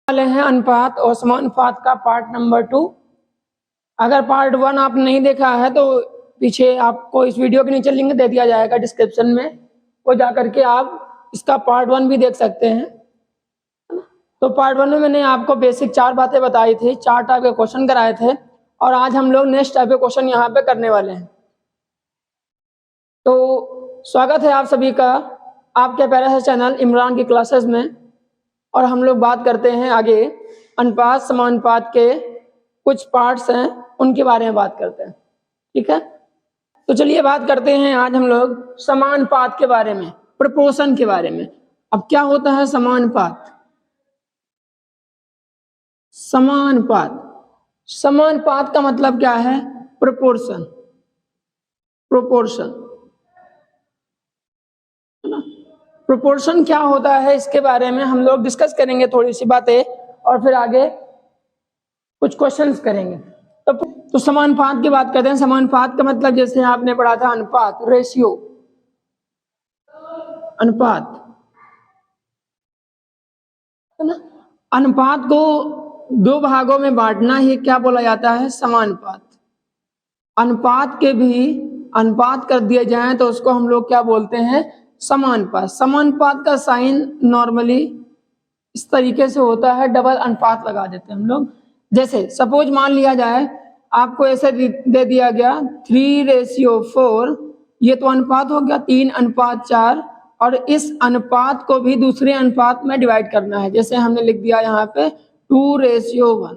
वाले हैं अनुपात और समानुपात का पार्ट नंबर 2। अगर पार्ट 1 आपने नहीं देखा है तो पीछे आपको इस वीडियो के नीचे लिंक दे दिया जाएगा डिस्क्रिप्शन में, वो जा करके आप इसका पार्ट 1 भी देख सकते हैं। तो पार्ट 1 में मैंने आपको बेसिक 4 बातें बताई थी, 4 टाइप के क्वेश्चन कराए थे और आज हम लोग नेक्स्ट टाइप के क्वेश्चन यहाँ पे करने वाले हैं। तो स्वागत है आप सभी का आपके प्यारे से चैनल इमरान की क्लासेस में। और हम लोग बात करते हैं आगे अनुपात समानुपात के कुछ पार्ट्स हैं उनके बारे में बात करते हैं, ठीक है। तो चलिए बात करते हैं आज हम लोग समानुपात के बारे में, प्रोपोर्शन के बारे में। अब क्या होता है समानुपात? समानुपात, समानुपात का मतलब क्या है? प्रोपोर्शन, प्रोपोर्शन, है ना। प्रोपोर्शन क्या होता है इसके बारे में हम लोग डिस्कस करेंगे थोड़ी सी बातें और फिर आगे कुछ क्वेश्चंस करेंगे। तो समानुपात की बात करते हैं। समानुपात का मतलब जैसे आपने पढ़ा था अनुपात, रेशियो, अनुपात, है ना। अनुपात को 2 भागों में बांटना ही क्या बोला जाता है? समानुपात। अनुपात के भी अनुपात कर दिए जाएं तो उसको हम लोग क्या बोलते हैं? समानुपात। समानुपात का साइन नॉर्मली इस तरीके से होता है, डबल अनुपात लगा देते हैं हम लोग। जैसे सपोज मान लिया जाए आपको ऐसे दे दिया गया 3:4, ये तो अनुपात हो गया 3:4 और इस अनुपात को भी दूसरे अनुपात में डिवाइड करना है। जैसे हमने लिख दिया यहाँ पे 2:1,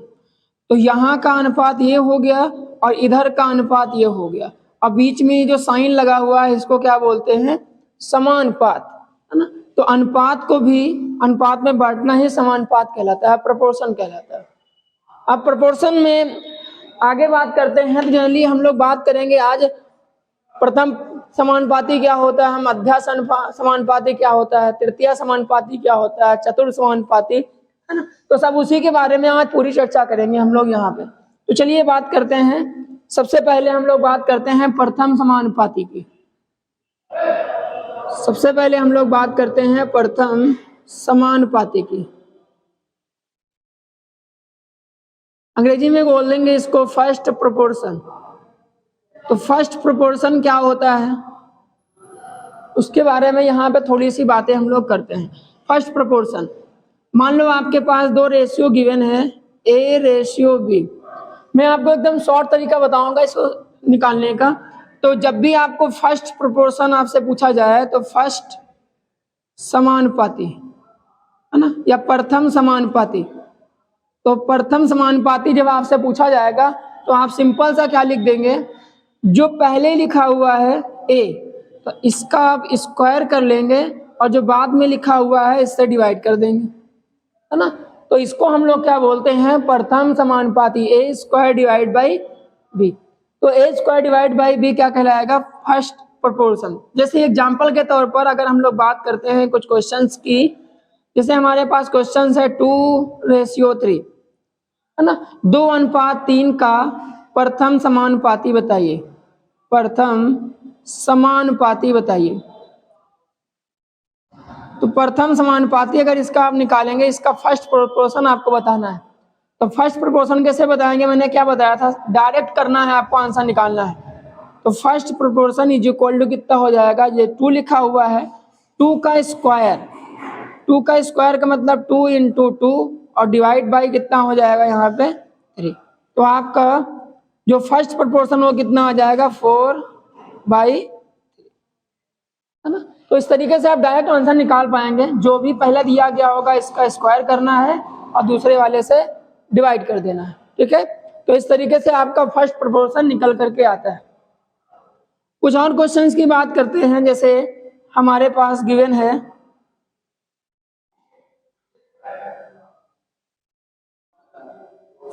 तो यहाँ का अनुपात ये हो गया और इधर का अनुपात ये हो गया। अब बीच में जो साइन लगा हुआ है इसको क्या बोलते हैं? समानुपात, है ना। तो अनुपात को भी अनुपात में बांटना ही समानुपात कहलाता है, प्रोपोर्शन कहलाता है। अब प्रोपोर्शन में आगे बात करते हैं तो जनरली हम लोग बात करेंगे आज प्रथम समानुपाती क्या होता है, मध्य समानुपाती क्या होता है, तृतीय समानुपाती क्या होता है, चतुर्थ समानुपाती, है ना। तो सब उसी के बारे में आज पूरी चर्चा करेंगे हम लोग यहाँ पे। तो चलिए बात करते हैं। सबसे पहले हम लोग बात करते हैं प्रथम समानुपाती की। सबसे पहले हम लोग बात करते हैं प्रथम समानुपाती की। अंग्रेजी में बोल देंगे इसको फर्स्ट प्रोपोर्शन। तो फर्स्ट प्रोपोर्शन क्या होता है उसके बारे में यहाँ पे थोड़ी सी बातें हम लोग करते हैं। फर्स्ट प्रोपोर्शन, मान लो आपके पास 2 रेशियो गिवन है, A:B। मैं आपको एकदम शॉर्ट तरीका बताऊंगा इसको निकालने का। तो जब भी आपको फर्स्ट प्रोपोर्शन आपसे पूछा जाए तो फर्स्ट समानुपाती, है ना, या प्रथम समानुपाती। तो प्रथम समानुपाती जब आपसे पूछा जाएगा तो आप सिंपल सा क्या लिख देंगे? जो पहले लिखा हुआ है A, तो इसका आप स्क्वायर कर लेंगे और जो बाद में लिखा हुआ है इससे डिवाइड कर देंगे, है ना। तो इसको हम लोग क्या बोलते हैं? प्रथम समानुपाती, A² डिवाइड बाई B। तो A² डिवाइड बाई B क्या कहलाएगा? First proportion. जैसे एग्जांपल के तौर पर अगर हम लोग बात करते हैं कुछ क्वेश्चंस की, जैसे हमारे पास क्वेश्चन है 2:3, है ना। 2:3 का प्रथम समानुपाती बताइए, प्रथम समानुपाती बताइए। तो प्रथम समानुपाती अगर इसका आप निकालेंगे, इसका फर्स्ट प्रोपोर्शन आपको बताना है। तो फर्स्ट प्रोपोर्शन कैसे बताएंगे? मैंने क्या बताया था, डायरेक्ट करना है, आपको आंसर निकालना है। तो first proportion is equal to कितना हो जाएगा? ये 2 लिखा हुआ है, 2 का स्क्वायर, 2 का स्क्वायर का मतलब 2 × 2 और डिवाइड बाई कितना हो जाएगा यहाँ पे 3। तो आपका जो फर्स्ट प्रोपोर्शन वो कितना आ जाएगा? 4/3, है ना। तो इस तरीके से आप डायरेक्ट आंसर निकाल पाएंगे। जो भी पहले दिया गया होगा इसका स्क्वायर करना है और दूसरे वाले से डिवाइड कर देना है, ठीक है। तो इस तरीके से आपका फर्स्ट प्रोपोर्शन निकल करके आता है। कुछ और क्वेश्चंस की बात करते हैं। जैसे हमारे पास गिवन है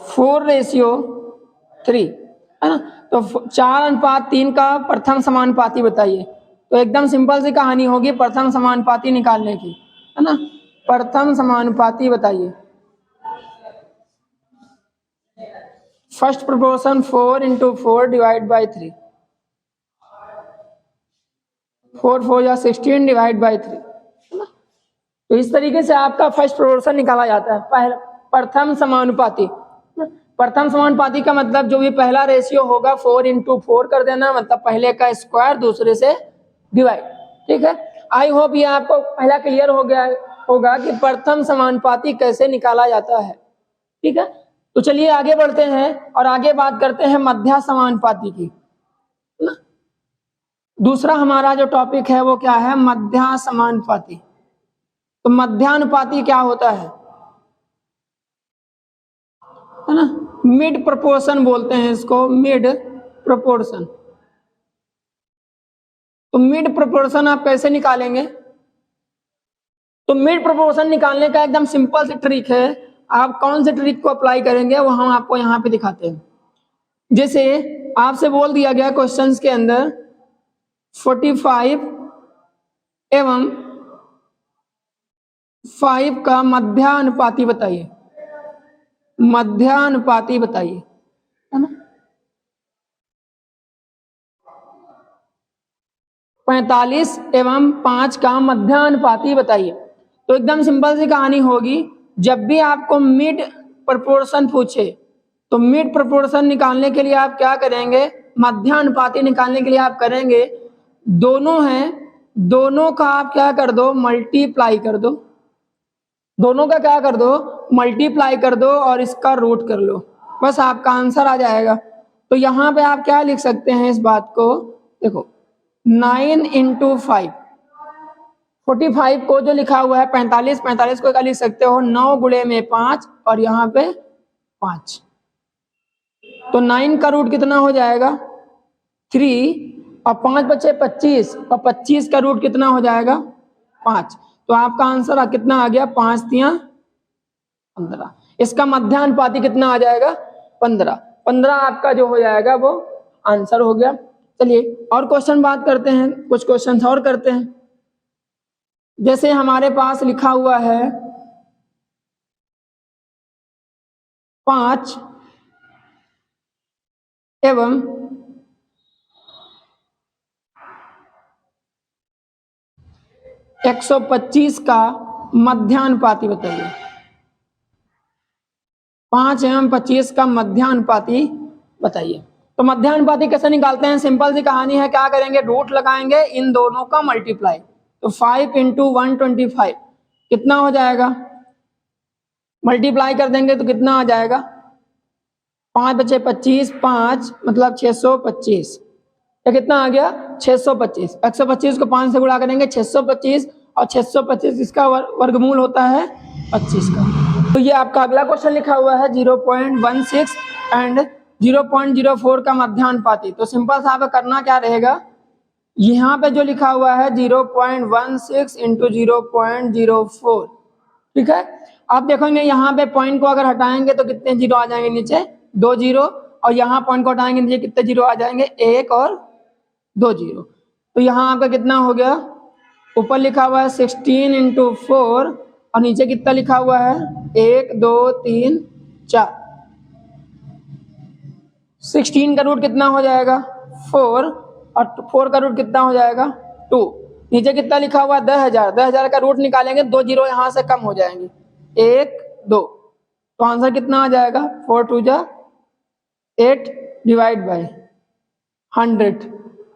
4:3, है ना। तो 4:3 का प्रथम समानुपाती बताइए। तो एकदम सिंपल सी कहानी होगी प्रथम समानुपाती निकालने की, है ना। प्रथम समानुपाती बताइए। फर्स्ट प्रोपोर्शन 4 × 4 डिवाइड बाई 3, 4 4 या 16 डिवाइड बाई 3, है ना। तो इस तरीके से आपका फर्स्ट प्रोपोर्शन निकाला जाता है। प्रथम समानुपाती। प्रथम समानुपाती का मतलब जो भी पहला रेशियो होगा 4:4 कर देना, मतलब पहले का स्क्वायर दूसरे से डिवाइड। ठीक है, आई होप ये आपको पहला क्लियर हो गया होगा कि प्रथम समानुपाती कैसे निकाला जाता है। ठीक है, तो चलिए आगे बढ़ते हैं और आगे बात करते हैं मध्या समानुपाती की। दूसरा हमारा जो टॉपिक है वो क्या है, मध्या समानुपाती। तो मध्यानुपाती क्या होता है ना, मिड प्रोपोर्शन बोलते हैं इसको, मिड प्रोपोर्शन। तो मिड प्रोपोर्शन आप कैसे निकालेंगे? तो मिड प्रोपोर्शन निकालने का एकदम सिंपल सी ट्रिक है। आप कौन से ट्रिक को अप्लाई करेंगे वो हम आपको यहाँ पे दिखाते हैं। जैसे आपसे बोल दिया गया क्वेश्चंस के अंदर 45 एवं 5 का मध्यानुपाती बताइए, मध्यानुपाती बताइए, है ना। 45 एवं 5 का मध्यानुपाती बताइए। तो एकदम सिंपल सी कहानी होगी, जब भी आपको मिड प्रोपोर्शन पूछे तो मिड प्रोपोर्शन निकालने के लिए आप क्या करेंगे, मध्यानुपाती निकालने के लिए आप करेंगे, दोनों हैं, दोनों का आप क्या कर दो, मल्टीप्लाई कर दो, दोनों का क्या कर दो, मल्टीप्लाई कर दो और इसका रूट कर लो, बस आपका आंसर आ जाएगा। तो यहाँ पे आप क्या लिख सकते हैं इस बात को, देखो 9 इंटू 5, 45 को जो लिखा हुआ है 45, 45 को क्या लिख सकते हो, 9 गुणे में 5 और यहाँ पे 5। तो 9 का रूट कितना हो जाएगा 3 और 5 बचे 25 और 25 का रूट कितना हो जाएगा 5। तो आपका आंसर कितना आ गया, 5 तिया 15। इसका मध्यानुपाती कितना आ जाएगा 15। 15 आपका जो हो जाएगा वो आंसर हो गया। चलिए और क्वेश्चन बात करते हैं, कुछ क्वेश्चन और करते हैं। जैसे हमारे पास लिखा हुआ है 5 एवं 125 का मध्यानुपाती बताइए। 5 एवं 25 का मध्यानुपाती बताइए। तो मध्यानुपाती कैसे निकालते हैं, सिंपल सी कहानी है, क्या करेंगे, रूट लगाएंगे, इन दोनों का मल्टीप्लाई। तो 5 इंटू 125 कितना हो जाएगा, मल्टीप्लाई कर देंगे तो कितना आ जाएगा, 5 बचे 25, 5 मतलब 625, ये कितना आ गया 625। 125 को 5 से गुणा करेंगे 625 और 625 इसका वर्गमूल होता है 25 का। तो ये आपका अगला क्वेश्चन लिखा हुआ है 0.16 एंड 0.04 का मध्यानुपाती। तो सिंपल सा आपका करना क्या रहेगा, यहाँ पे जो लिखा हुआ है 0.16 इंटू 0.04, ठीक है। आप देखेंगे यहाँ पे पॉइंट को अगर हटाएंगे तो कितने जीरो आ जाएंगे नीचे, 2 जीरो, और यहाँ पॉइंट को हटाएंगे नीचे कितने जीरो आ जाएंगे, 1 और 2 जीरो। तो यहाँ आपका कितना हो गया, ऊपर लिखा हुआ है 16 इंटू 4 और नीचे कितना लिखा हुआ है 1 2 3 4। 16 का रूट कितना हो जाएगा 4 और 4 का रूट कितना हो जाएगा 2। नीचे कितना लिखा हुआ 10,000, 10,000 का रूट निकालेंगे 2 जीरो यहाँ से कम हो जाएंगे, 1 2, तो आंसर कितना आ जाएगा 4 2 जा 8 डिवाइड बाय 100,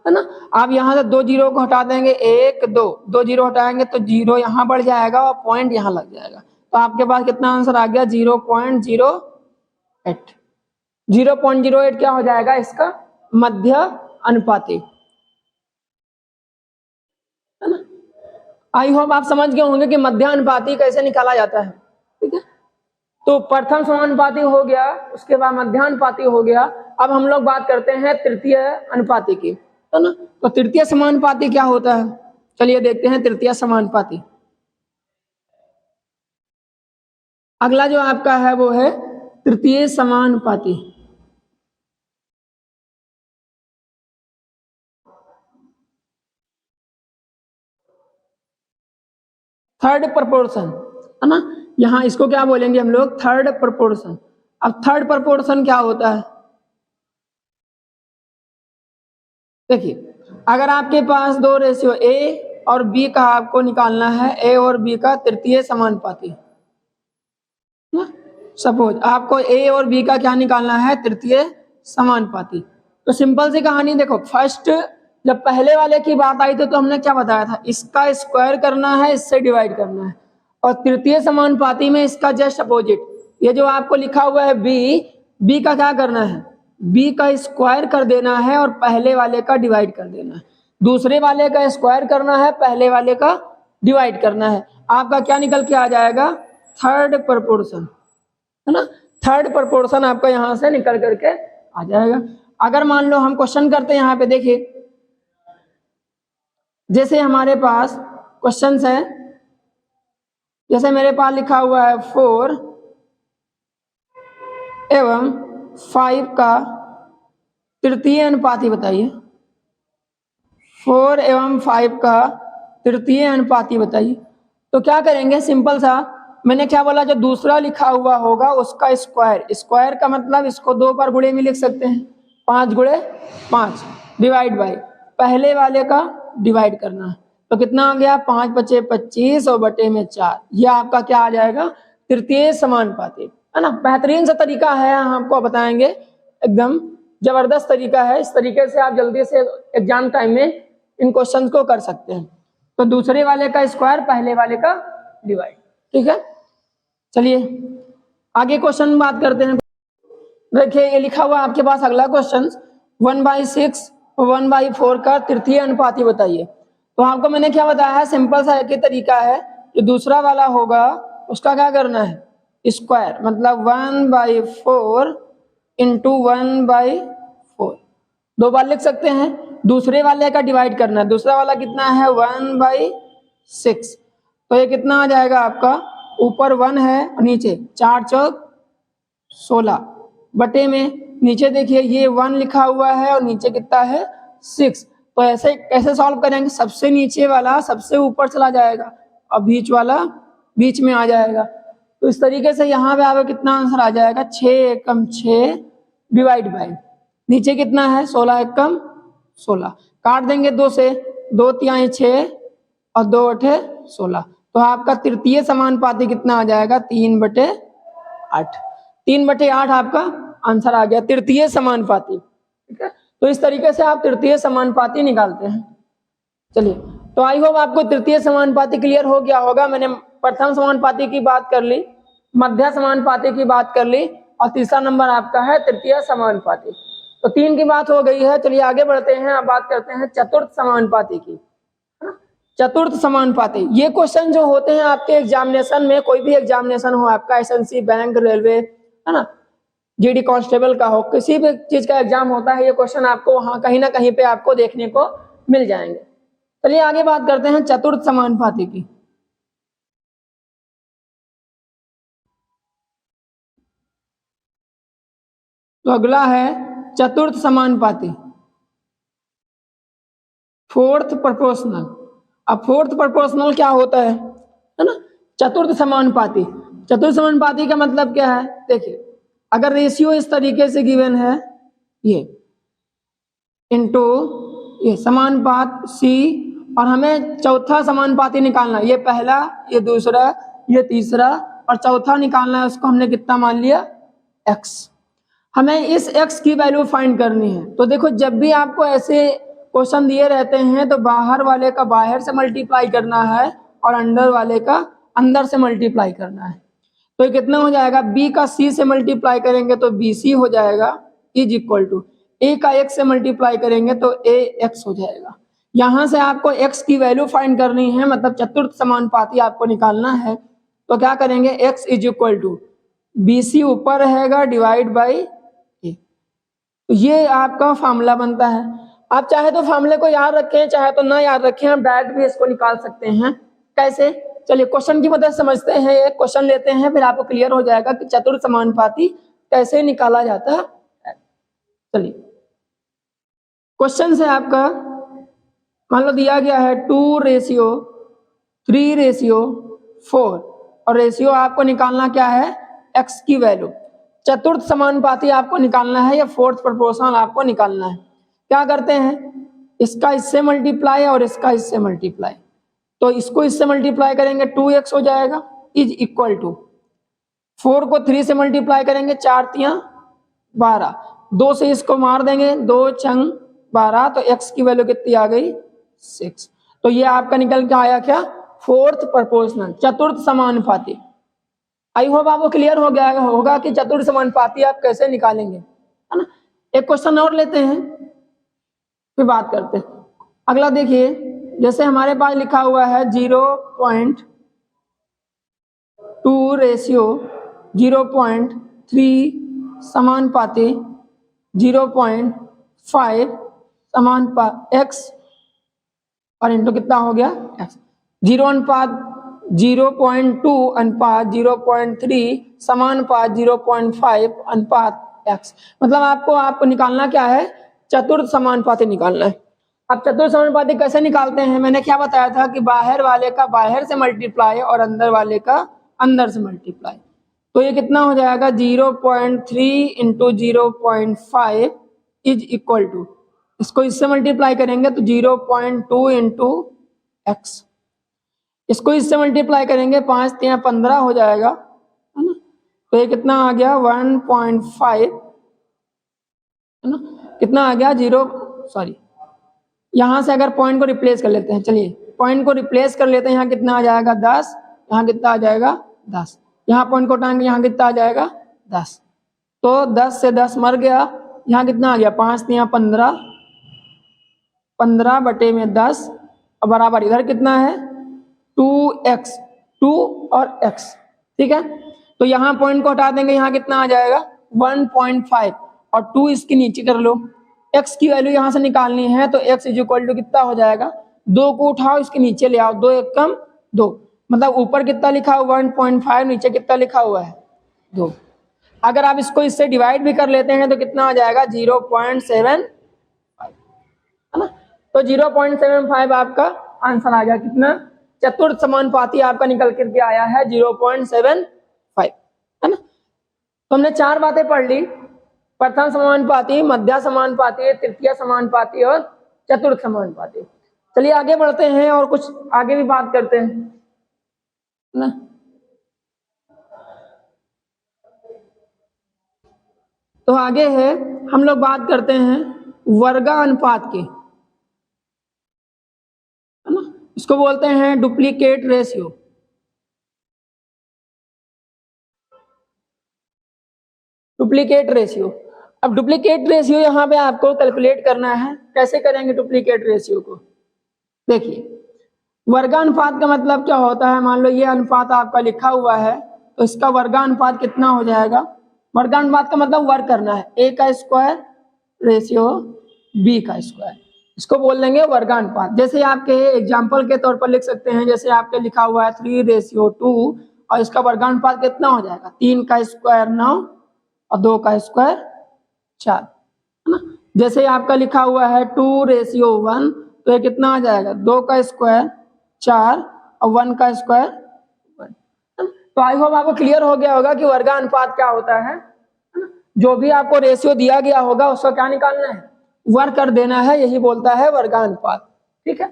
है ना। आप यहाँ से 2 जीरो को हटा देंगे, 1 2, 2 जीरो हटाएंगे तो जीरो यहाँ बढ़ जाएगा और पॉइंट यहाँ लग जाएगा। तो आपके पास कितना आंसर आ गया 0.08। 0.08 क्या हो जाएगा इसका मध्य अनुपाती, है ना। आई होप आप समझ गए होंगे कि मध्य अनुपाती कैसे निकाला जाता है, ठीक है। तो प्रथम समानुपाती हो गया, उसके बाद मध्यानुपाती हो गया। अब हम लोग बात करते हैं तृतीय अनुपाती की, है ना। तो तृतीय समानुपाती क्या होता है, चलिए देखते हैं तृतीय समानुपाती। अगला जो आपका है वो है तृतीय समानुपाती। थर्ड प्रोपोर्शन, है ना। यहाँ इसको क्या बोलेंगे हम लोग, थर्ड प्रोपोर्शन। अब थर्ड प्रोपोर्शन क्या होता है, देखिए अगर आपके पास दो रेशियो ए और बी का आपको निकालना है, ए और बी का तृतीय समानुपाती, सपोज आपको ए और बी का क्या निकालना है, तृतीय समानुपाती। तो सिंपल सी कहानी देखो, फर्स्ट जब पहले वाले की बात आई तो हमने क्या बताया था, इसका स्क्वायर करना है, इससे डिवाइड करना है। और तृतीय समानुपाती में इसका जस्ट अपोजिट, ये जो आपको लिखा हुआ है बी का क्या करना है, बी का स्क्वायर कर देना है और पहले वाले का डिवाइड कर देना है। दूसरे वाले का स्क्वायर करना है, पहले वाले का डिवाइड करना है। आपका क्या निकल के आ जाएगा, थर्ड प्रपोर्शन, है ना। थर्ड प्रपोर्शन आपका यहां से निकल करके आ जाएगा। अगर मान लो हम क्वेश्चन करते हैं, यहाँ पे देखिए, जैसे हमारे पास क्वेश्चन है, जैसे मेरे पास लिखा हुआ है 4 एवं 5 का तृतीय अनुपाती बताइए। 4 एवं 5 का तृतीय अनुपाती बताइए। तो क्या करेंगे, सिंपल सा, मैंने क्या बोला, जो दूसरा लिखा हुआ होगा उसका स्क्वायर, स्क्वायर का मतलब इसको 2 बार गुणे में लिख सकते हैं, 5 गुणे 5 डिवाइड बाई पहले वाले का डिवाइड करना है। तो कितना आ गया, 5 बचे 25 और बटे में 4, ये आपका क्या आ जाएगा, तृतीय समानुपाती, है ना। बेहतरीन सा तरीका है, हम आपको बताएंगे, एकदम जबरदस्त तरीका है। इस तरीके से आप जल्दी से एग्जाम टाइम में इन क्वेश्चन को कर सकते हैं। तो दूसरे वाले का स्क्वायर, पहले वाले का डिवाइड, ठीक है। चलिए आगे क्वेश्चन बात करते हैं। देखिए ये लिखा हुआ आपके पास अगला क्वेश्चन, 1/6 और 1/4 का तृतीय अनुपाती बताइए। तो आपको मैंने क्या बताया है, सिंपल सा एक ही तरीका है, जो दूसरा वाला होगा उसका क्या करना है, स्क्वायर, मतलब 1/4 इंटू 1/4, 2 बार लिख सकते हैं। दूसरे वाले का डिवाइड करना है, दूसरा वाला कितना है, 1/6, तो ये कितना आ जाएगा आपका, ऊपर 1 है और नीचे 4 चौक 16 बटे में, नीचे देखिए ये 1 लिखा हुआ है और नीचे कितना है 6। तो ऐसे कैसे सॉल्व करेंगे, सबसे नीचे वाला सबसे ऊपर चला जाएगा और बीच वाला बीच में आ जाएगा। तो इस तरीके से यहाँ पे आपका कितना आंसर आ जाएगा, 6 एकम 6 डिवाइड बाई नीचे कितना है, 16 एकम 16, काट देंगे 2 से, 2 तिहाई 6 और 2 अठे 16। तो आपका तृतीय समानुपाती कितना आ जाएगा, 3/8, 3/8 आपका आंसर आ गया, तृतीय समानुपाती, ठीक है। तो इस तरीके से आप तृतीय समानुपाती निकालते हैं। चलिए, तो आई होप आपको तृतीय समानुपाती क्लियर हो गया होगा। मैंने प्रथम समानुपाती की बात कर ली, मध्य समानुपाती की बात कर ली, और तीसरा नंबर आपका है तृतीय समानुपाती। तो 3 की बात हो गई है। चलिए आगे बढ़ते हैं, अब बात करते हैं चतुर्थ समानुपाती की। चतुर्थ समानुपाती, ये क्वेश्चन जो होते हैं आपके एग्जामिनेशन में, कोई भी एग्जामिनेशन हो आपका, एसएससी, बैंक, रेलवे, है ना, जीडी कांस्टेबल का हो, किसी भी चीज का एग्जाम होता है, ये क्वेश्चन आपको वहां कहीं ना कहीं पे आपको देखने को मिल जाएंगे। चलिए आगे बात करते हैं चतुर्थ समानुपाती की। तो अगला है चतुर्थ समानुपाती, फोर्थ प्रोपोर्शनल। अब फोर्थ प्रोपोर्शनल क्या होता है ना, चतुर्थ समानुपाती। चतुर्थ समानुपाती का मतलब क्या है, देखिए अगर रेशियो इस तरीके से गिवन है, ये इनटू ये समानुपात सी, और हमें चौथा समानुपाती निकालना है, ये पहला, ये दूसरा, ये तीसरा, और चौथा निकालना है, उसको हमने कितना मान लिया, x। हमें इस x की वैल्यू फाइंड करनी है। तो देखो जब भी आपको ऐसे क्वेश्चन दिए रहते हैं तो बाहर वाले का बाहर से मल्टीप्लाई करना है और अंदर वाले का अंदर से मल्टीप्लाई करना है। तो कितना हो जाएगा, b का c से मल्टीप्लाई करेंगे तो bc हो जाएगा, इज इक्वल टू a का x से मल्टीप्लाई करेंगे तो ax हो जाएगा। यहां से आपको x की वैल्यू फाइंड करनी है, मतलब चतुर्थ समानुपाती आपको निकालना है। तो क्या करेंगे, x is equal to bc ऊपर रहेगा डिवाइड बाई a। तो ये आपका फार्मूला बनता है। आप चाहे तो फार्मूले को याद रखें, चाहे तो ना याद रखें, हम डायरेक्ट भी इसको निकाल सकते हैं। कैसे, चलिए क्वेश्चन की मदद समझते हैं। एक क्वेश्चन लेते हैं, फिर आपको क्लियर हो जाएगा कि चतुर्थ समानुपाती कैसे निकाला जाता है। चलिए क्वेश्चन से आपका मान लो दिया गया है 2:3:4, और रेशियो आपको निकालना क्या है, x की वैल्यू। चतुर्थ समानुपाती आपको निकालना है या फोर्थ प्रोपोर्शनल आपको निकालना है। क्या करते हैं, इसका इससे मल्टीप्लाई और इसका इससे मल्टीप्लाई। तो इसको इससे मल्टीप्लाई करेंगे 2x हो जाएगा, इज इक्वल टू 4 को 3 से मल्टीप्लाई करेंगे, 4 तियां 12, 2 से इसको मार देंगे, 2 छंग 12, तो x की वैल्यू कितनी आ गई 6। तो ये आपका निकल के आया क्या, फोर्थ प्रोपोर्शनल, चतुर्थ समानुपाती। आई होप आपको क्लियर हो गया होगा कि चतुर्थ समानुपाती आप कैसे निकालेंगे, है ना। एक क्वेश्चन और लेते हैं फिर बात करते हैं। अगला देखिए, जैसे हमारे पास लिखा हुआ है 0.2 रेशियो 0.3 समानुपाती 0.5 समानुपात x और इंटू कितना हो गया x, 0.2 अनुपात 0.3 समानुपात 0.5 अनुपात x। मतलब आपको निकालना क्या है, चतुर्थ समानुपाती निकालना है। अब चतुर्थ समानुपाती कैसे निकालते हैं, मैंने क्या बताया था कि बाहर वाले का बाहर से मल्टीप्लाई और अंदर वाले का अंदर से मल्टीप्लाई। तो ये कितना हो जाएगा, 0.3 इंटू 0.5 इज इक्वल टू, इसको इससे मल्टीप्लाई करेंगे तो 0.2 इंटू एक्स, इसको इससे मल्टीप्लाई करेंगे 5 तियां 15 हो जाएगा, है ना। तो ये कितना आ गया 1.5, है ना, कितना आ गया 0, सॉरी यहां से अगर पॉइंट को रिप्लेस कर लेते हैं, चलिए पॉइंट को रिप्लेस कर लेते हैं, यहाँ कितना आ जाएगा 10, यहाँ कितना आ जाएगा 10, यहाँ पॉइंट को उठाएंगे, यहाँ कितना आ जाएगा 10, तो 10 से 10 मर गया, यहाँ कितना आ गया 5 तियां 15, 15 बटे में 10 और बराबर इधर कितना है 2x, 2 और x, ठीक है। तो यहाँ पॉइंट को हटा देंगे, यहाँ कितना आ जाएगा 1.5 और 2 इसके नीचे कर लो, x की वैल्यू यहाँ से निकालनी है तो x इज इक्वल टू कितना हो जाएगा, 2 को उठाओ इसके नीचे ले आओ, 2 एक कम 2, मतलब ऊपर कितना लिखा हुआ 1.5, नीचे कितना लिखा हुआ है 2। अगर आप इसको इससे डिवाइड भी कर लेते हैं तो कितना आ जाएगा 0.75, है ना। तो 0.75 आपका आंसर आ गया, कितना, चतुर्थ समानुपाती आपका निकल करके आया है 0.75, है ना। तो हमने 4 बातें पढ़ ली, प्रथम समानुपाती, मध्य समानुपाती, तृतीय समानुपाती और चतुर्थ समानुपाती। चलिए आगे बढ़ते हैं और कुछ आगे भी बात करते हैं ना। तो आगे है, हम लोग बात करते हैं वर्गानुपात की, है ना, इसको बोलते हैं डुप्लीकेट रेशियो। डुप्लीकेट रेशियो, अब डुप्लीकेट रेशियो यहाँ पे आपको कैलकुलेट करना है, कैसे करेंगे डुप्लीकेट रेशियो को, देखिए वर्गानुपात का मतलब क्या होता है, मान लो ये अनुपात आपका लिखा हुआ है तो इसका वर्गानुपात कितना हो जाएगा, वर्गानुपात का मतलब वर्ग करना है, a का स्क्वायर रेशियो b का स्क्वायर, इसको बोल देंगे वर्गानुपात। जैसे आपके एग्जाम्पल के तौर पर लिख सकते हैं, जैसे आपके लिखा हुआ है 3:2 और इसका वर्गानुपात कितना हो जाएगा, 3 का स्क्वायर 9 और 2 का स्क्वायर 4, है ना। जैसे आपका लिखा हुआ है 2:1 तो ये कितना आ जाएगा, 2 का स्क्वायर 4 और 1 का स्क्वायर 1। तो आई होप आपको क्लियर हो गया होगा कि वर्गानुपात क्या होता है, जो भी आपको रेशियो दिया गया होगा उसको क्या निकालना है, वर्ग कर देना है, यही बोलता है वर्गानुपात, ठीक है।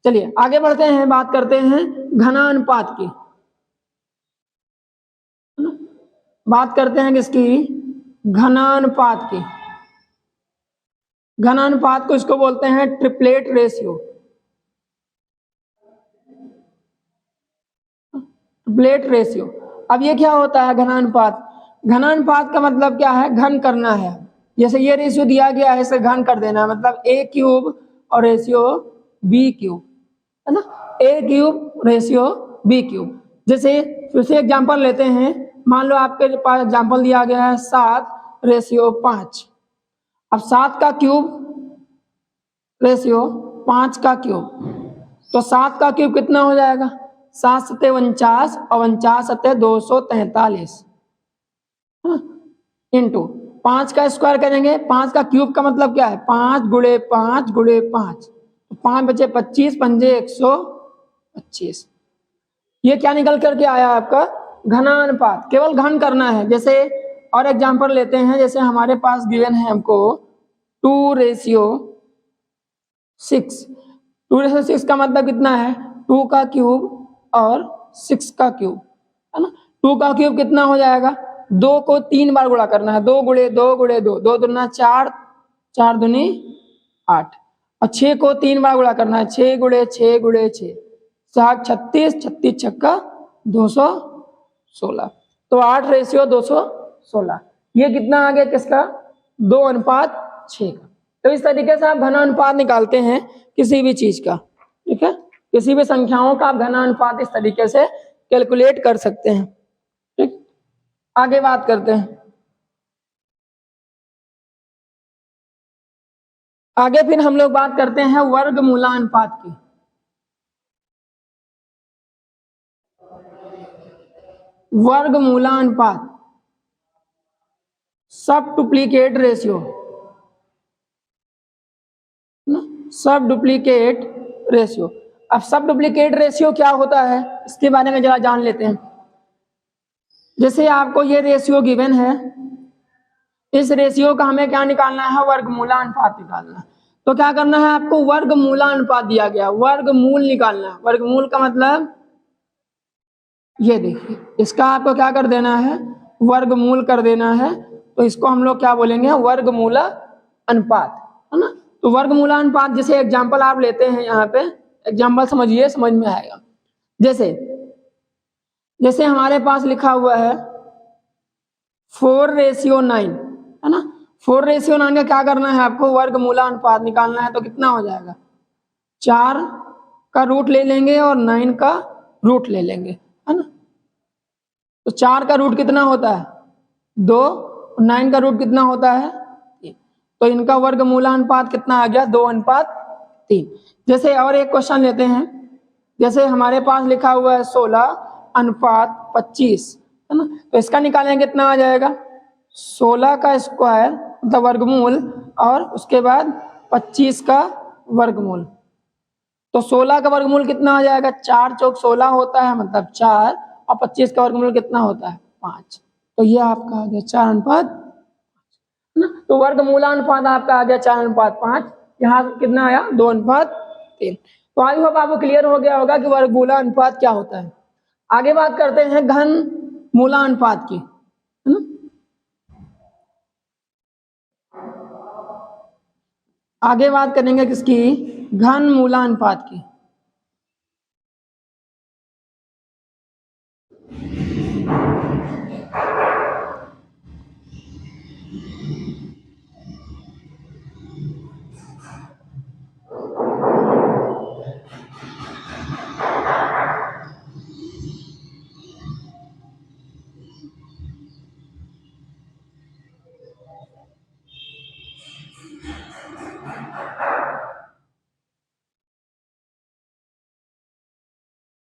चलिए आगे बढ़ते हैं, बात करते हैं घनानुपात की, बात करते हैं किसकी, घनानुपात की। घनानुपात को इसको बोलते हैं ट्रिपलेट रेशियो, ट्रिपलेट रेशियो। अब ये क्या होता है घनानुपात, घनानुपात का मतलब क्या है, घन करना है, जैसे ये रेशियो दिया गया है इसे घन कर देना है, मतलब a³ और रेशियो b³, है ना, a³ रेशियो b³। जैसे फिर से एग्जांपल लेते हैं, मान लो आपके पास एग्जांपल दिया गया है 7:5, अब 7 का क्यूब रेशियो 5 का क्यूब, तो 7 का क्यूब कितना हो जाएगा, 7 सत्ते 49 और 49 सत्ते 243, इंटू 5 का स्क्वायर करेंगे, 5 का क्यूब का मतलब क्या है 5 गुणे 5 गुणे 5, 5 बचे 25, 5 125, ये क्या निकल करके आया आपका घनानुपात, केवल घन करना है। जैसे और एग्जांपल लेते हैं, जैसे हमारे पास गिवन है हमको 2:6, 2:6 का मतलब कितना है 2 का क्यूब और 6 का क्यूब, है ना। 2 का क्यूब कितना हो जाएगा, 2 को 3 बार गुणा करना है, 2 गुणे 2 गुणे 2, 2 दूना 4, 4 दूनी 8, और 6 को 3 बार गुणा करना है, 6 गुणे 6 गुणे 6, 7 36, 36 छक्का 216, तो 8:216। ये कितना आ गया किसका, 2:6 का। तो इस तरीके से आप घनानुपात निकालते हैं किसी भी चीज का, ठीक है, किसी भी संख्याओं का आप घनानुपात इस तरीके से कैलकुलेट कर सकते हैं। ठीक, आगे बात करते हैं। आगे फिर हम लोग बात करते हैं वर्गमूलानुपात की। वर्गमूलानुपात, सब डुप्लीकेट रेशियो, सब डुप्लीकेट रेशियो। अब सब डुप्लीकेट रेशियो क्या होता है इसके बारे में जरा जान लेते हैं। जैसे आपको ये रेशियो गिवन है, इस रेशियो का हमें क्या निकालना है, वर्गमूलानुपात निकालना है। तो क्या करना है आपको, वर्गमूलानुपात दिया गया, वर्गमूल निकालना है। वर्गमूल का मतलब ये देखिए, इसका आपको क्या कर देना है, वर्गमूल कर देना है। तो इसको हम लोग क्या बोलेंगे, वर्गमूला अनुपात, है ना। तो वर्गमूलानुपात, जैसे एग्जांपल आप लेते हैं, यहाँ पे एग्जांपल समझिए, समझ में आएगा। जैसे हमारे पास लिखा हुआ है 4:9, है ना। 4:9 का क्या करना है आपको, वर्गमूलानुपात निकालना है। तो कितना हो जाएगा, 4 का रूट ले लेंगे और 9 का रूट ले लेंगे, है ना। तो 4 का रूट कितना होता है, 2, 9 का रूट कितना होता है, 3। तो इनका वर्गमूलानुपात कितना आ गया, 2:3। जैसे और एक क्वेश्चन लेते हैं, जैसे हमारे पास लिखा हुआ है 16:25, है ना। तो इसका निकालेंगे कितना आ जाएगा, 16 का स्क्वायर मतलब वर्गमूल, और उसके बाद 25 का वर्गमूल। तो 16 का वर्गमूल कितना आ जाएगा, 4 चौक 16 होता है, मतलब 4, और 25 का वर्गमूल कितना होता है, 5। तो ये आपका आ गया 4:5, है ना। तो वर्गमूलानुपात आपका आ गया 4:5। यहाँ कितना आया, 2:3। तो आई होप आपको क्लियर हो गया होगा कि वर्गमूलानुपात क्या होता है। आगे बात करते हैं घन मूलानुपात की, है ना। आगे बात करेंगे किसकी, घन मूलानुपात की।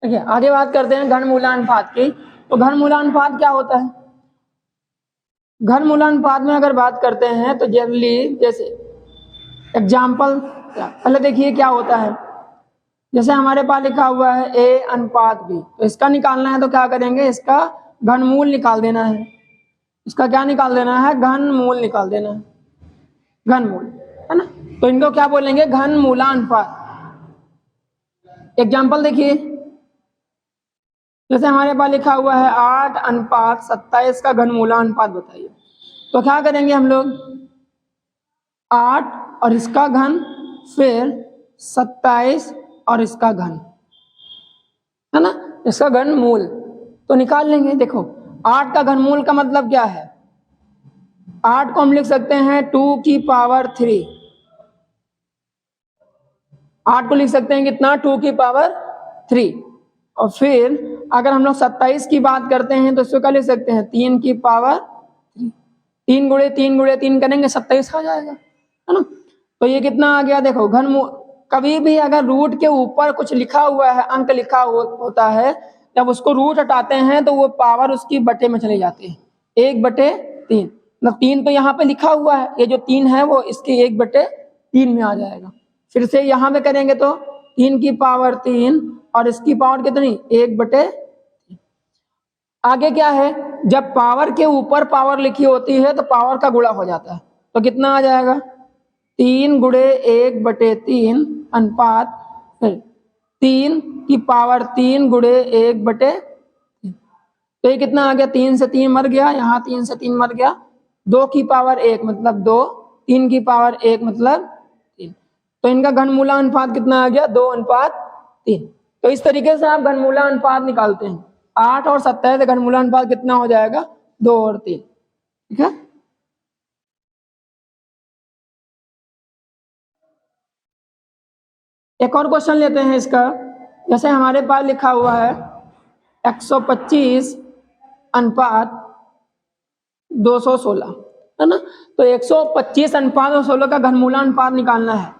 ठीक है, आगे बात करते हैं घन मूलानुपात की। तो घन मूलानुपात क्या होता है, घन मूलानुपात में अगर बात करते हैं तो जनरली, जैसे एग्जाम्पल, पहले देखिए क्या होता है। जैसे हमारे पास लिखा हुआ है A:B, तो इसका निकालना है तो क्या करेंगे, इसका घनमूल निकाल देना है। इसका क्या निकाल देना है, घनमूल निकाल देना है, घनमूल, है ना। तो इनको क्या बोलेंगे, घन मूलानुपात। एग्जाम्पल देखिए, जैसे हमारे पास लिखा हुआ है 8:27 का घनमूलानुपात बताइए। तो क्या करेंगे हम लोग, 8 और इसका घन, फिर 27 और इसका घन, है ना, इसका घनमूल तो निकाल लेंगे। देखो 8 का घनमूल का मतलब क्या है, 8 को हम लिख सकते हैं 2⁻3, 8 को लिख सकते हैं कितना, 2⁻3। और फिर अगर हम लोग 27 की बात करते हैं तो इसको क्या लिख सकते हैं, 3⁻3। 3 गुणे 3 गुणे 3 करेंगे 27 आ जाएगा, है ना। तो ये कितना आ गया, देखो घनमूल। कभी भी अगर रूट के ऊपर कुछ लिखा हुआ है, अंक लिखा होता है, जब उसको रूट हटाते हैं तो वो पावर उसकी बटे में चले जाते हैं, 1/3। मतलब 3 तो यहाँ पे लिखा हुआ है, ये जो 3 है वो इसके 1/3 में आ जाएगा। फिर से यहाँ पे करेंगे तो 3⁻3 और इसकी पावर कितनी, 1/3। आगे क्या है, जब पावर के ऊपर पावर लिखी होती है तो पावर का गुणा हो जाता है। तो कितना आ जाएगा, 3 गुणे 1/3 अनुपात, फिर 3⁻3 गुणे 1/3। तो ये कितना आ गया, 3 से 3 मर गया, यहाँ 3 से 3 मर गया, 2 की पावर 1 मतलब 2, 3 की पावर 1 मतलब 3। तो इनका घनमूला अनुपात कितना आ गया, 2:3। तो इस तरीके से आप घनमूला अनुपात निकालते हैं। 8 और 27 से घनमूला अनुपात कितना हो जाएगा, 2 और 3। ठीक है, एक और क्वेश्चन लेते हैं इसका। जैसे हमारे पास लिखा हुआ है 125 अनुपात 216, है ना। तो 125 अनुपात 216 का घनमूला अनुपात निकालना है।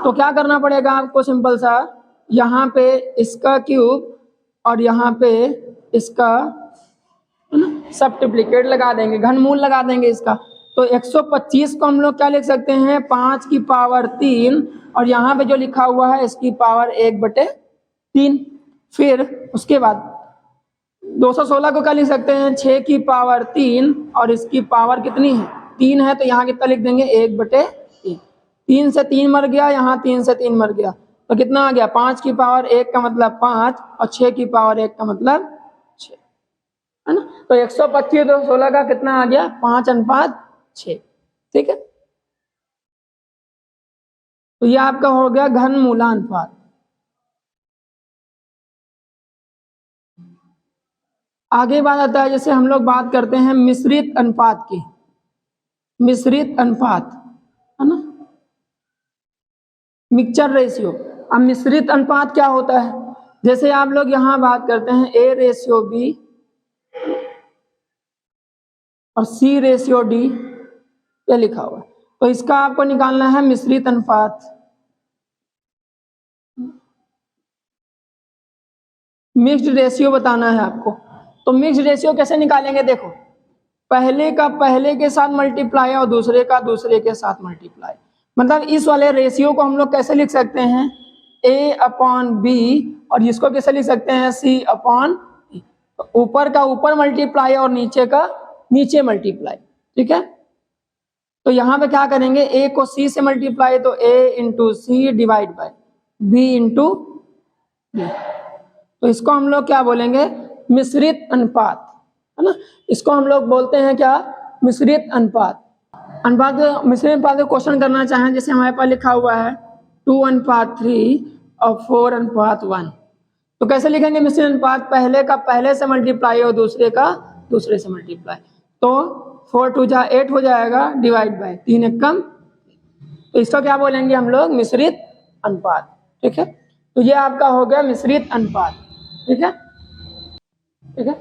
तो क्या करना पड़ेगा आपको, सिंपल सा, यहाँ पे इसका क्यूब और यहाँ पे इसका, है ना, सब्स्टिट्यूट लगा देंगे, घनमूल लगा देंगे इसका। तो 125 को हम लोग क्या लिख सकते हैं, 5 की पावर 3, और यहाँ पे जो लिखा हुआ है इसकी पावर 1/3। फिर उसके बाद 216 को क्या लिख सकते हैं, 6 की पावर 3, और इसकी पावर कितनी है, 3 है, तो यहाँ कितना लिख देंगे, 1/3। 3 से 3 मर गया, यहाँ 3 से 3 मर गया, तो कितना आ गया, 5 की पावर 1 का मतलब 5, और 6 की पावर 1 का मतलब 6, है ना। तो 125 216 का कितना आ गया, 5:6। ठीक है, तो ये आपका हो गया घनमूला अनुपात। आगे बात आता है, जैसे हम लोग बात करते हैं मिश्रित अनुपात की, मिश्रित अनुपात, है ना, मिक्सचर रेशियो। अब मिश्रित अनुपात क्या होता है, जैसे आप लोग यहाँ बात करते हैं A/B और C/D, ये लिखा हुआ है, तो इसका आपको निकालना है मिश्रित अनुपात। मिक्स्ड रेशियो बताना है आपको। तो मिक्स्ड रेशियो कैसे निकालेंगे, देखो, पहले का पहले के साथ मल्टीप्लाई और दूसरे का दूसरे के साथ मल्टीप्लाई। मतलब इस वाले रेशियो को हम लोग कैसे लिख सकते हैं, A/B, और इसको कैसे लिख सकते हैं, C/E। तो ऊपर का ऊपर मल्टीप्लाई और नीचे का नीचे मल्टीप्लाई। ठीक है, तो यहाँ पे क्या करेंगे, A को C से मल्टीप्लाई, तो A/C डिवाइड बाय B/B। तो इसको हम लोग क्या बोलेंगे, मिश्रित अनुपात, है ना। इसको हम लोग बोलते हैं क्या, मिश्रित अनुपात। मिश्रित अनुपात का क्वेश्चन करना चाहें, जैसे हमारे पास लिखा हुआ है 2:3 और 4:1, तो कैसे लिखेंगे मिश्रित अनुपात, पहले का पहले से मल्टीप्लाई और दूसरे का दूसरे से मल्टीप्लाई। तो 4 2 8 हो जाएगा, डिवाइड बाय 3 एकम, तो इसको क्या बोलेंगे हम लोग, मिश्रित अनुपात। ठीक है, तो ये आपका हो गया मिश्रित अनुपात। ठीक है, ठीक है,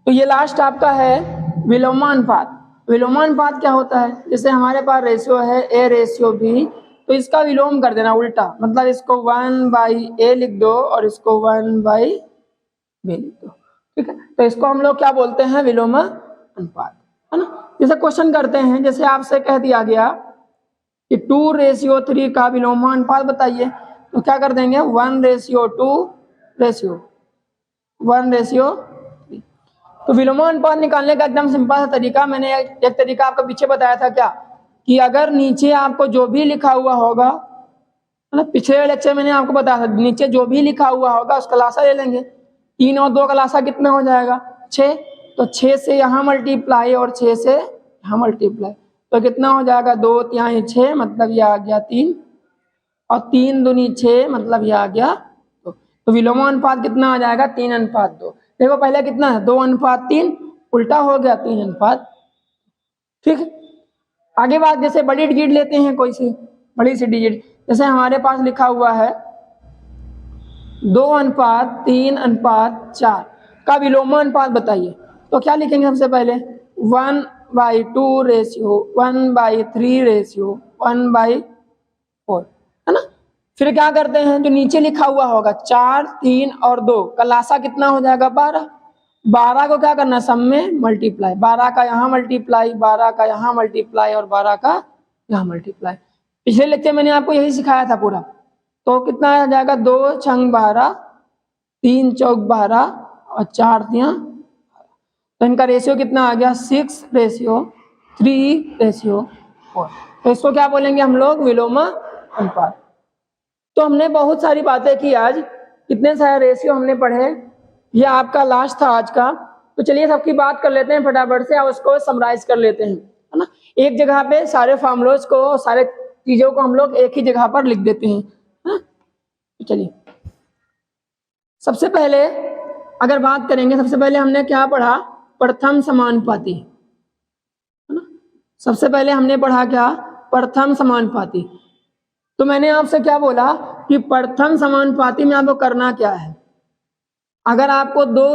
तो ये लास्ट आपका है विलोमानुपात। विलोमानुपात क्या होता है, जैसे हमारे पास रेशियो है A/B, तो इसका विलोम कर देना, उल्टा, मतलब इसको 1/A लिख दो और इसको 1/B लिख दो। ठीक है, तो इसको हम लोग क्या बोलते हैं, विलोम अनुपात, है ना। जैसे क्वेश्चन करते हैं, जैसे आपसे कह दिया गया कि 2/3 का विलोमानुपात बताइए, तो क्या कर देंगे, 1/2 1/3। तो विलोमानुपात निकालने का एकदम सिंपल सा तरीका, मैंने एक तरीका आपको पीछे बताया था क्या, कि अगर नीचे आपको जो भी लिखा हुआ होगा, है ना, पिछले लेक्चर मैंने आपको बताया था, नीचे जो भी लिखा हुआ होगा उसका लासा ले लेंगे। 3 और 2 का लासा कितना हो जाएगा, 6, तो 6 से यहाँ मल्टीप्लाई और 6 से यहाँ मल्टीप्लाई, तो कितना हो जाएगा, 2 3 6, मतलब ये आ गया 3, और 3 दूनी 6, मतलब ये आ गया 2। तो विलोमानुपात कितना आ जाएगा, 3:2। देखो पहले कितना है, 2:3, उल्टा हो गया 3:। ठीक है, आगे बात, जैसे बड़ी डिजिट लेते हैं, कोई सी बड़ी सी डिजिट, जैसे हमारे पास लिखा हुआ है 2:3:4 का विलोमानुपात बताइए। तो क्या लिखेंगे, सबसे पहले 1/2 रेशियो 1/3 रेशियो 1/4, है ना। फिर क्या करते हैं, जो नीचे लिखा हुआ होगा 4 3 और 2 का लासा कितना हो जाएगा, 12। 12 को क्या करना, सब में मल्टीप्लाई, 12 का यहाँ मल्टीप्लाई, 12 का यहाँ मल्टीप्लाई और 12 का यहाँ मल्टीप्लाई। पिछले लेक्चर मैंने आपको यही सिखाया था पूरा। तो कितना आ जाएगा, 2 छंग 12, 3 चौक 12 और 4 तिया, तो इनका रेशियो कितना आ गया, 6/3:4। तो इसको क्या बोलेंगे हम लोग, विलोम अनुपात। तो हमने बहुत सारी बातें की आज, कितने सारे रेशियो हमने पढ़े, ये आपका लास्ट था आज का। तो चलिए सबकी बात कर लेते हैं फटाफट से और उसको समराइज कर लेते हैं, है ना। एक जगह पे सारे फार्मूलोज को, सारे चीजों को हम लोग एक ही जगह पर लिख देते हैं, है ना। तो चलिए सबसे पहले अगर बात करेंगे, सबसे पहले हमने क्या पढ़ा, प्रथम समानुपाती, है ना। सबसे पहले हमने पढ़ा क्या, प्रथम समानुपाती। तो मैंने आपसे क्या बोला कि प्रथम समानुपाती में आपको करना क्या है। अगर आपको दो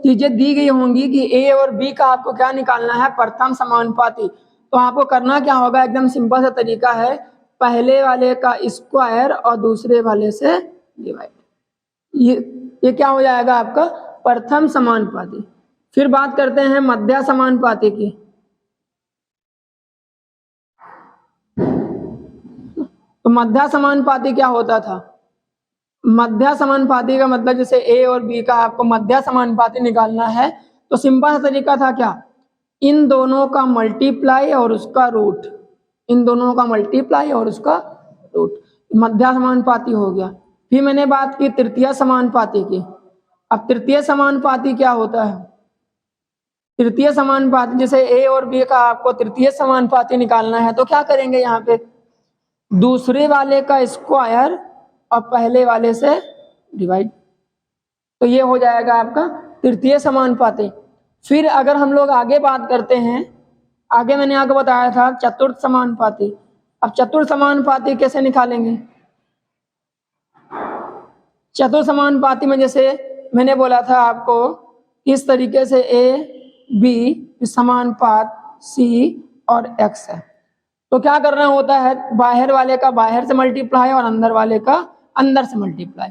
चीजें दी गई होंगी कि ए और बी का आपको क्या निकालना है, प्रथम समानुपाती, तो आपको करना क्या होगा, एकदम सिंपल सा तरीका है, पहले वाले का स्क्वायर और दूसरे वाले से डिवाइड। ये क्या हो जाएगा आपका प्रथम समानुपाती। फिर बात करते हैं मध्य समानुपाती की। तो मध्य समानुपाती क्या होता था, मध्य समानुपाती का मतलब जैसे ए और बी का आपको मध्य समानुपाती निकालना है, तो सिंपल सा तरीका था क्या, इन दोनों का मल्टीप्लाई और उसका रूट, इन दोनों का मल्टीप्लाई और उसका रूट, मध्य समानुपाती हो गया। फिर मैंने बात की तृतीय समानुपाती की। अब तृतीय समानुपाती क्या होता है, तृतीय समानुपाती जैसे ए और बी का आपको तृतीय समानुपाती निकालना है, तो क्या करेंगे, यहाँ पे दूसरे वाले का स्क्वायर और पहले वाले से डिवाइड, तो ये हो जाएगा आपका तृतीय समानुपाती। फिर अगर हम लोग आगे बात करते हैं, आगे मैंने आपको बताया था चतुर्थ समानुपाती। अब चतुर्थ समानुपाती कैसे निकालेंगे, चतुर्थ समानुपाती में जैसे मैंने बोला था आपको इस तरीके से ए बी समानुपात सी और एक्स है, तो क्या करना होता है, बाहर वाले का बाहर से मल्टीप्लाई और अंदर वाले का अंदर से मल्टीप्लाई।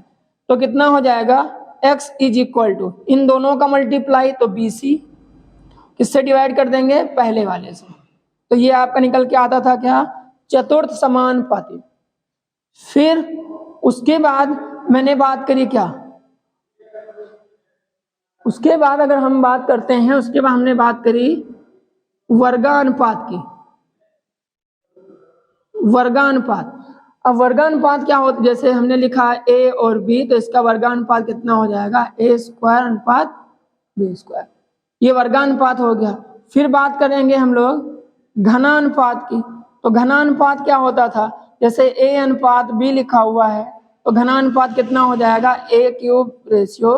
तो कितना हो जाएगा, x इज इक्वल टू इन दोनों का मल्टीप्लाई, तो बी सी किससे डिवाइड कर देंगे, पहले वाले से। तो ये आपका निकल के आता था क्या, चतुर्थ समानुपाती। फिर उसके बाद मैंने बात करी क्या, उसके बाद अगर हम बात करते हैं, उसके बाद हमने बात करी वर्गानुपात की, वर्गानुपात। अब वर्गानुपात क्या होता है, जैसे हमने लिखा है ए और बी, तो इसका वर्गानुपात कितना हो जाएगा, ए स्क्वायर अनुपात बी स्क्वायर, ये वर्गानुपात हो गया। फिर बात करेंगे हम लोग घनानुपात की। तो घनानुपात क्या होता था, जैसे ए अनुपात बी लिखा हुआ है, तो घनानुपात कितना हो जाएगा, ए क्यूब रेशियो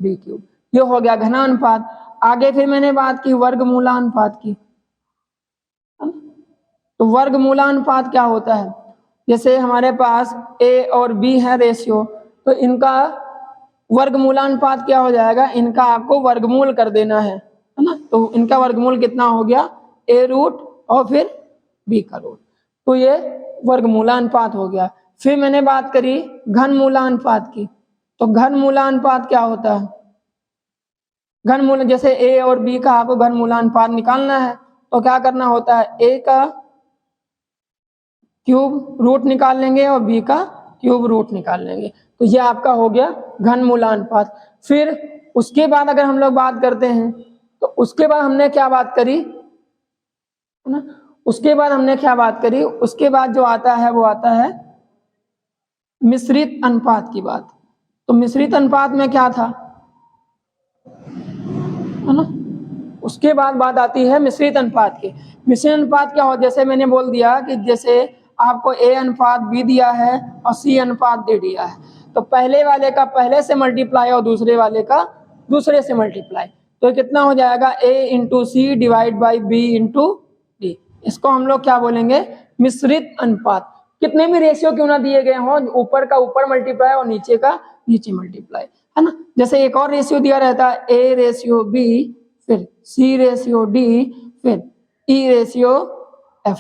बी क्यूब, ये हो गया घनानुपात। आगे फिर मैंने बात की वर्गमूलानुपात की। तो वर्गमूलानुपात क्या होता है, जैसे हमारे पास ए और बी है रेशियो, तो इनका वर्गमूलानुपात क्या हो जाएगा, इनका आपको वर्गमूल कर देना है ना। तो इनका वर्गमूल कितना हो गया, ए रूट और फिर बी का रूट, तो ये वर्गमूलानुपात हो गया। फिर मैंने बात करी घनमूलानुपात की। तो घनमूलानुपात क्या होता है, घनमूल जैसे ए और बी का आपको घनमूलानुपात निकालना है, तो क्या करना होता है, ए का क्यूब रूट निकाल लेंगे और बी का क्यूब रूट निकाल लेंगे, तो ये आपका हो गया घनमूलानुपात। फिर उसके बाद अगर हम लोग बात करते हैं, तो उसके बाद हमने क्या बात करी, है ना, उसके बाद हमने क्या बात करी, उसके बाद जो आता है वो आता है मिश्रित अनुपात की बात। तो मिश्रित अनुपात में क्या था, है ना, उसके बाद बात आती है मिश्रित अनुपात की। मिश्रित अनुपात क्या हो, जैसे मैंने बोल दिया कि जैसे आपको ए अनुपात बी दिया है और सी अनुपात दे दिया है, तो पहले वाले का पहले से मल्टीप्लाई और दूसरे वाले का दूसरे से मल्टीप्लाई, तो कितना हो जाएगा, A into C divide by B into D. इसको हम लोग क्या बोलेंगे, मिश्रित अनुपात। कितने भी रेशियो क्यों ना दिए गए हों, ऊपर का ऊपर मल्टीप्लाई और नीचे का नीचे मल्टीप्लाई, है ना। जैसे एक और रेशियो दिया रहता है, ए रेशियो बी, फिर सी रेशियो डी, फिर ई रेशियो एफ,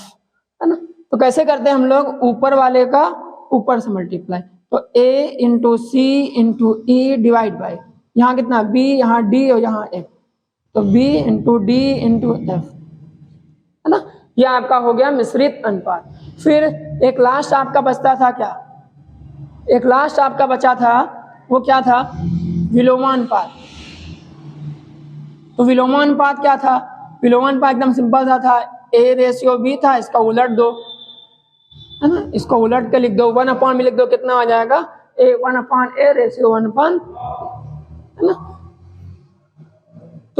है ना। तो कैसे करते हैं हम लोग, ऊपर वाले का ऊपर से मल्टीप्लाई, तो A into C into E divide by, यहाँ कितना बी, यहाँ डी और यहाँ एफ, तो B into D into F, है ना। ये आपका हो गया मिश्रित अनुपात। फिर एक लास्ट आपका बचता था क्या, एक लास्ट आपका बचा था, वो क्या था, विलोमानुपात। तो विलोमानुपात क्या था, विलोमानुपात एकदम सिंपल सा था, ए रेशियो बी था, इसका उलट दो, है ना, इसको उलट के लिख दो, 1/b में लिख दो, कितना आ जाएगा, ए 1/a रेशियो 1/, है ना।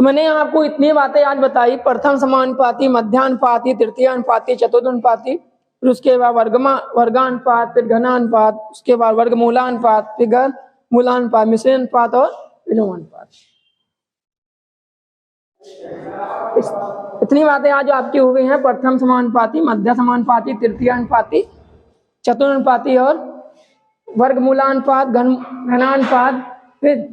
तो मैंने आपको इतनी बातें आज बताई, प्रथम समानुपाती, मध्यानुपाती, तृतीयानुपाती, चतुर्थानुपाती, फिर उसके बाद वर्गानुपात, फिर घनानुपात, उसके बाद वर्गमूलानुपात, फिर घनमूलानुपात, मिश्रानुपात और विलोमानुपात। इतनी बातें आज आपकी हो गई हैं, प्रथम समानुपाती, मध्य समानुपाती, तृतीयानुपाती, चतुर्थानुपाती और वर्गमूलानुपात, घनानुपात, फिर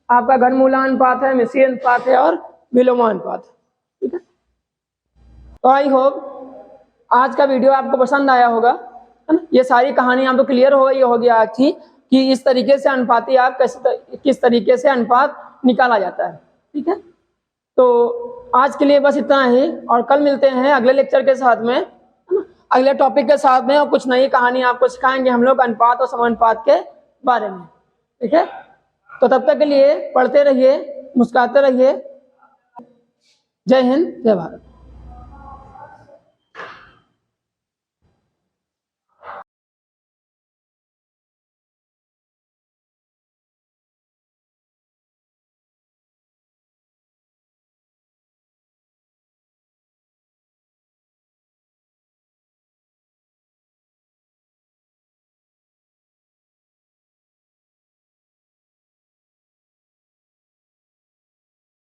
आपका घनमूलानुपात है, मिश्रीय अनुपात है और विलोमानुपात। ठीक है, तो आई होप आज का वीडियो आपको पसंद आया होगा, है ना। ये सारी कहानी आपको क्लियर हो गई होगी आज की कि इस तरीके से अनुपाती आप किस तरीके से अनुपात निकाला जाता है। ठीक है, तो आज के लिए बस इतना ही, और कल मिलते हैं अगले लेक्चर के साथ में, है ना, अगले टॉपिक के साथ में, और कुछ नई कहानी आपको सिखाएंगे हम लोग अनुपात और समानुपात के बारे में। ठीक है, तो तब तक के लिए पढ़ते रहिए, मुस्कुराते रहिए। जय हिंद, जय भारत।